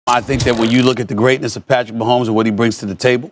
I think that when you look at the greatness of Patrick Mahomes and what he brings to the table,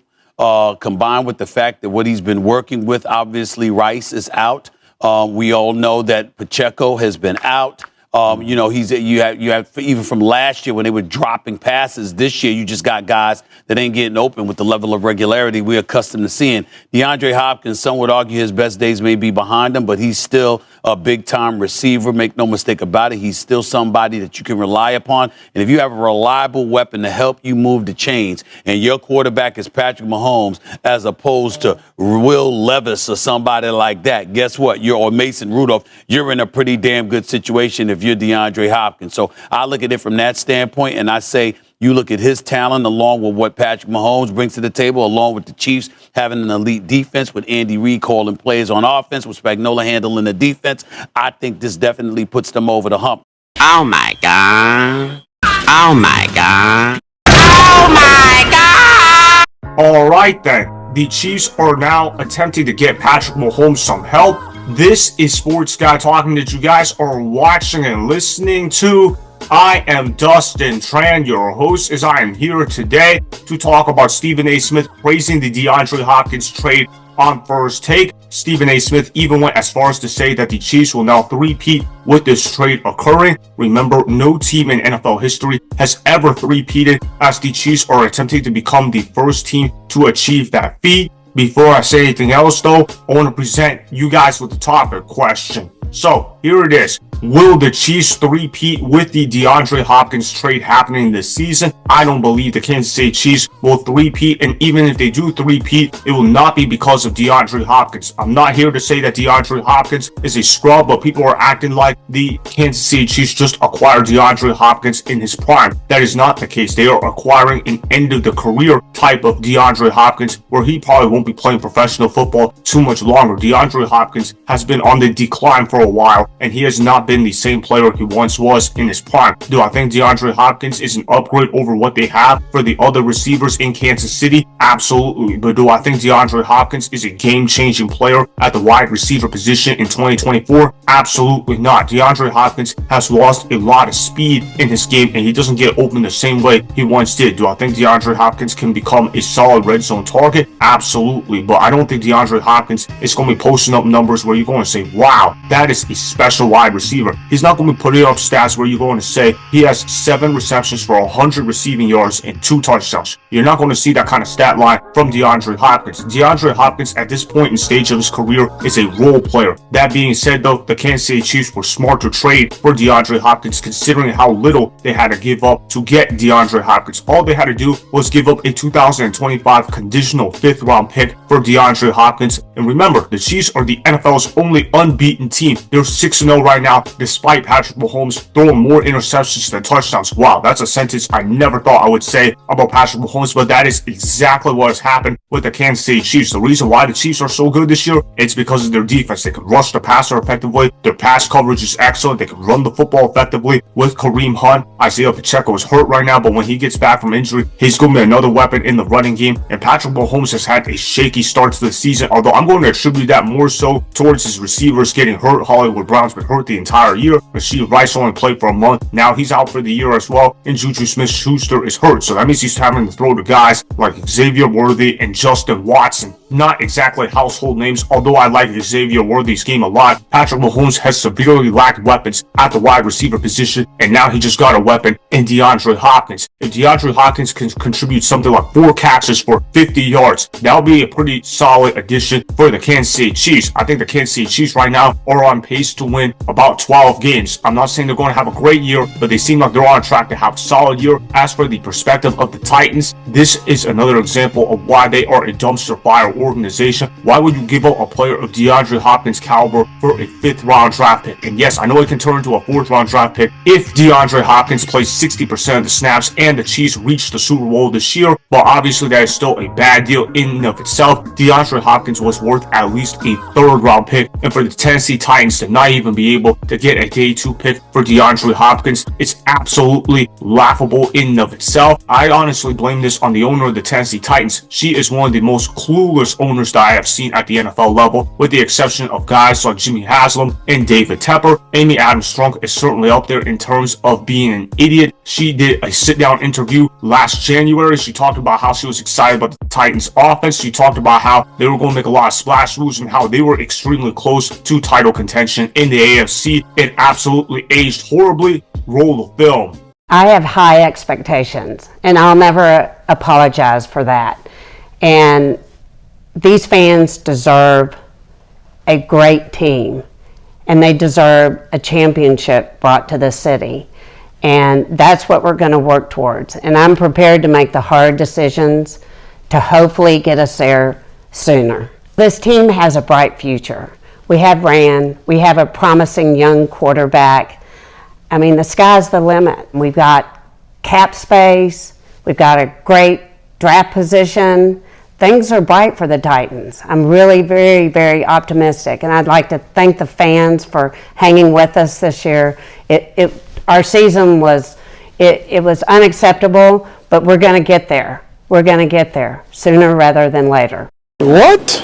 combined with the fact that what he's been working with, obviously Rice is out. We all know that Pacheco has been out. You have even from last year when they were dropping passes. This year, you just got guys that ain't getting open with the level of regularity we're accustomed to seeing. DeAndre Hopkins, some would argue his best days may be behind him, but he's still a big-time receiver. Make no mistake about it. He's still somebody that you can rely upon. And if you have a reliable weapon to help you move the chains, and your quarterback is Patrick Mahomes, as opposed to Will Levis or somebody like that, guess what? Or Mason Rudolph, you're in a pretty damn good situation if you're DeAndre Hopkins. So I look at it from that standpoint, and I say you look at his talent along with what Patrick Mahomes brings to the table, along with the Chiefs having an elite defense, with Andy Reid calling plays on offense, with Spagnuolo handling the defense. I think this definitely puts them over the hump. Oh, my God. Oh, my God. Oh, my God. All right, then. The Chiefs are now attempting to get Patrick Mahomes some help. This is Sports Guy Talking that you guys are watching and listening to. I am Dustin Tran, your host, as I am here today to talk about Stephen A. Smith praising the DeAndre Hopkins trade on First Take. Stephen A. Smith even went as far as to say that the Chiefs will now three-peat with this trade occurring. Remember, no team in NFL history has ever three-peated, as the Chiefs are attempting to become the first team to achieve that feat. Before I say anything else, though, I want to present you guys with the topic question. So, here it is. Will the Chiefs three-peat with the DeAndre Hopkins trade happening this season? I don't believe the Kansas City Chiefs will three-peat, and even if they do three-peat, it will not be because of DeAndre Hopkins. I'm not here to say that DeAndre Hopkins is a scrub, but people are acting like the Kansas City Chiefs just acquired DeAndre Hopkins in his prime. That is not the case. They are acquiring an end-of-the-career type of DeAndre Hopkins, where he probably won't be playing professional football too much longer. DeAndre Hopkins has been on the decline for a while, and he has not been the same player he once was in his prime. Do I think DeAndre Hopkins is an upgrade over what they have for the other receivers in Kansas City? Absolutely. But do I think DeAndre Hopkins is a game-changing player at the wide receiver position in 2024? Absolutely not. DeAndre Hopkins has lost a lot of speed in his game, and he doesn't get open the same way he once did. Do I think DeAndre Hopkins can become a solid red zone target? Absolutely. But I don't think DeAndre Hopkins is going to be posting up numbers where you're going to say, wow, that is a special wide receiver. He's not going to be putting up stats where you're going to say he has 7 receptions for 100 receiving yards and 2 touchdowns. You're not going to see that kind of stat line from DeAndre Hopkins. DeAndre Hopkins at this point in stage of his career is a role player. That being said, though, the Kansas City Chiefs were smart to trade for DeAndre Hopkins, considering how little they had to give up to get DeAndre Hopkins. All they had to do was give up a 2025 conditional 5th round pick for DeAndre Hopkins. And remember, the Chiefs are the NFL's only unbeaten team. They're 6-0 right now, despite Patrick Mahomes throwing more interceptions than touchdowns. Wow, that's a sentence I never thought I would say about Patrick Mahomes, but that is exactly what has happened with the Kansas City Chiefs. The reason why the Chiefs are so good this year, it's because of their defense. They can rush the passer effectively. Their pass coverage is excellent. They can run the football effectively with Kareem Hunt. Isiah Pacheco is hurt right now, but when he gets back from injury, he's going to be another weapon in the running game. And Patrick Mahomes has had a shaky start to the season, although I'm going to attribute that more so towards his receivers getting hurt. Hollywood Brown's been hurt the entire year. Rashee Rice only played for a month. Now he's out for the year as well. And Juju Smith-Schuster is hurt. So that means he's having to throw to guys like Xavier and Justin Watson. Not exactly household names, although I like Xavier Worthy's game a lot. Patrick Mahomes has severely lacked weapons at the wide receiver position, and now he just got a weapon in DeAndre Hopkins. If DeAndre Hopkins can contribute something like 4 catches for 50 yards, that'll be a pretty solid addition for the Kansas City Chiefs. I think the Kansas City Chiefs right now are on pace to win about 12 games. I'm not saying they're going to have a great year, but they seem like they're on track to have a solid year. As for the perspective of the Titans, this is another example of why they are a dumpster fire organization. Why would you give up a player of DeAndre Hopkins' caliber for a 5th round draft pick? And yes, I know it can turn into a 4th round draft pick if DeAndre Hopkins plays 60% of the snaps and the Chiefs reach the Super Bowl this year, but obviously that is still a bad deal in and of itself. DeAndre Hopkins was worth at least a 3rd round pick, and for the Tennessee Titans to not even be able to get a day 2 pick for DeAndre Hopkins. It's absolutely laughable in and of itself. I honestly blame this on the owner of the Tennessee Titans. She is one of the most clueless owners that I have seen at the NFL level, with the exception of guys like Jimmy Haslam and David Tepper. Amy Adams Strunk is certainly up there in terms of being an idiot. She did a sit-down interview last January. She talked about how she was excited about the Titans offense. She talked about how they were going to make a lot of splash moves and how they were extremely close to title contention in the AFC. It absolutely aged horribly. Roll the film. I have high expectations, and I'll never apologize for that. And these fans deserve a great team, and they deserve a championship brought to the city. And that's what we're going to work towards. And I'm prepared to make the hard decisions to hopefully get us there sooner. This team has a bright future. We have Rand. We have a promising young quarterback. I mean, the sky's the limit. We've got cap space. We've got a great draft position. Things are bright for the Titans. I'm really very, very optimistic. And I'd like to thank the fans for hanging with us this year. Our season was unacceptable, but we're going to get there. We're going to get there sooner rather than later. What?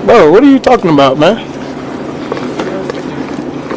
Bro, what are you talking about, man?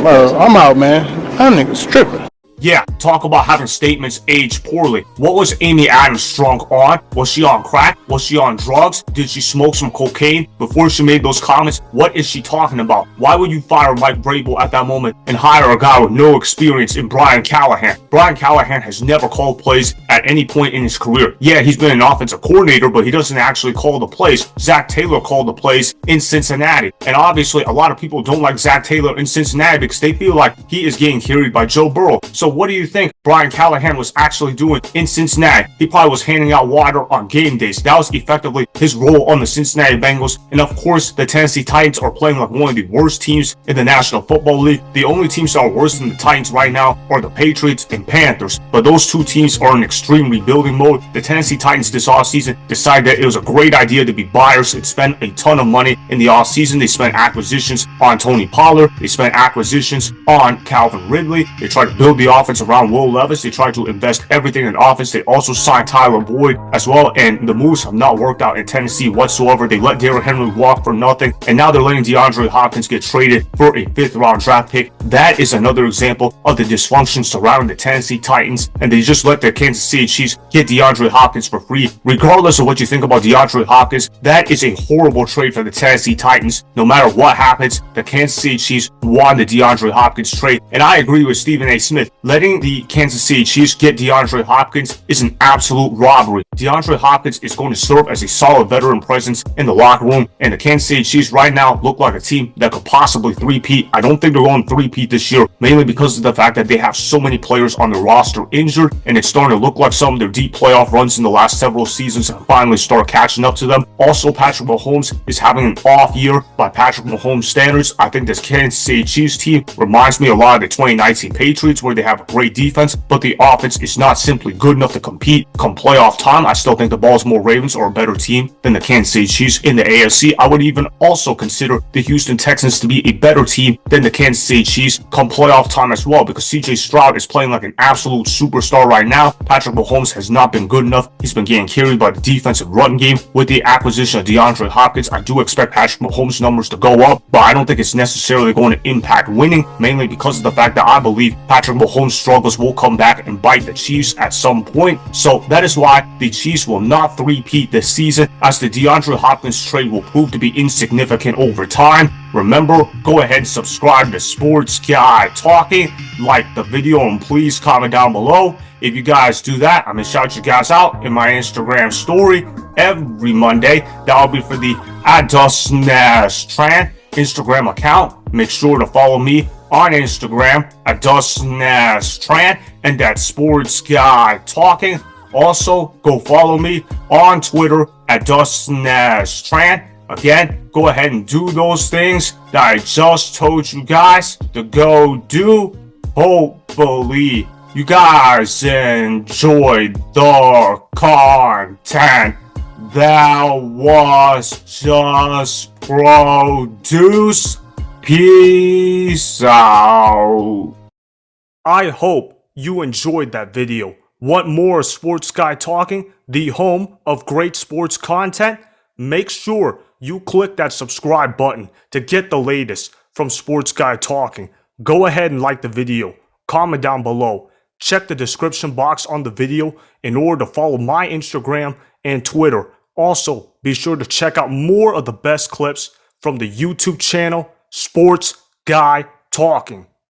Bro, I'm out, man. That nigga's tripping. Yeah, talk about having statements age poorly. What was Amy Adams Strunk on? Was she on crack? Was she on drugs? Did she smoke some cocaine before she made those comments? What is she talking about? Why would you fire Mike Vrabel at that moment and hire a guy with no experience in Brian Callahan? Brian Callahan has never called plays at any point in his career. Yeah, he's been an offensive coordinator, but he doesn't actually call the plays. Zach Taylor called the plays in Cincinnati. And obviously, a lot of people don't like Zach Taylor in Cincinnati because they feel like he is getting carried by Joe Burrow. So what do you think Brian Callahan was actually doing in Cincinnati? He probably was handing out water on game days. That was effectively his role on the Cincinnati Bengals. And of course, the Tennessee Titans are playing like one of the worst teams in the National Football League. The only teams that are worse than the Titans right now are the Patriots and Panthers. But those two teams are in extreme rebuilding mode. The Tennessee Titans this offseason decided that it was a great idea to be buyers and spend a ton of money in the offseason. They spent acquisitions on Tony Pollard. They spent acquisitions on Calvin Ridley. They tried to build the offense around Will Levis. They tried to invest everything in offense. They also signed Tyler Boyd as well, and the moves have not worked out in Tennessee whatsoever. They let Derrick Henry walk for nothing, and now they're letting DeAndre Hopkins get traded for a 5th-round draft pick. That is another example of the dysfunction surrounding the Tennessee Titans, and they just let the Kansas City Chiefs get DeAndre Hopkins for free. Regardless of what you think about DeAndre Hopkins, that is a horrible trade for the Tennessee Titans. No matter what happens, the Kansas City Chiefs won the DeAndre Hopkins trade, and I agree with Stephen A. Smith. Letting the Kansas City Chiefs get DeAndre Hopkins is an absolute robbery. DeAndre Hopkins is going to serve as a solid veteran presence in the locker room, and the Kansas City Chiefs right now look like a team that could possibly three-peat. I don't think they're going three-peat this year, mainly because of the fact that they have so many players on the roster injured, and it's starting to look like some of their deep playoff runs in the last several seasons have finally started catching up to them. Also, Patrick Mahomes is having an off year by Patrick Mahomes standards. I think this Kansas City Chiefs team reminds me a lot of the 2019 Patriots, where they have a great defense, but the offense is not simply good enough to compete come playoff time. I still think the Baltimore Ravens are a better team than the Kansas City Chiefs in the AFC. I would even also consider the Houston Texans to be a better team than the Kansas City Chiefs come playoff time as well, because CJ Stroud is playing like an absolute superstar right now. Patrick Mahomes has not been good enough. He's been getting carried by the defensive run game. With the acquisition of DeAndre Hopkins, I do expect Patrick Mahomes' numbers to go up, but I don't think it's necessarily going to impact winning, mainly because of the fact that I believe Patrick Mahomes' struggles will come back and bite the Chiefs at some point. So that is why the Chiefs will not three-peat this season, as the DeAndre Hopkins trade will prove to be insignificant over time. Remember, go ahead and subscribe to Sports Guy Talking, like the video, and please comment down below. If you guys do that, I'm gonna shout you guys out in my Instagram story every Monday. That'll be for the @DustinAsTran Instagram account. Make sure to follow me on Instagram @DustinAsTran and that Sports Guy Talking. Also, go follow me on Twitter @DustinAsTran. Again, go ahead and do those things that I just told you guys to go do. Hopefully, you guys enjoyed the content that was just produced. Peace out. I hope you enjoyed that video. Want more Sports Guy Talking, the home of great sports content? Make sure you click that subscribe button to get the latest from Sports Guy Talking. Go ahead and like the video, comment down below, check the description box on the video in order to follow my Instagram and Twitter. Also, be sure to check out more of the best clips from the YouTube channel, Sports Guy Talking.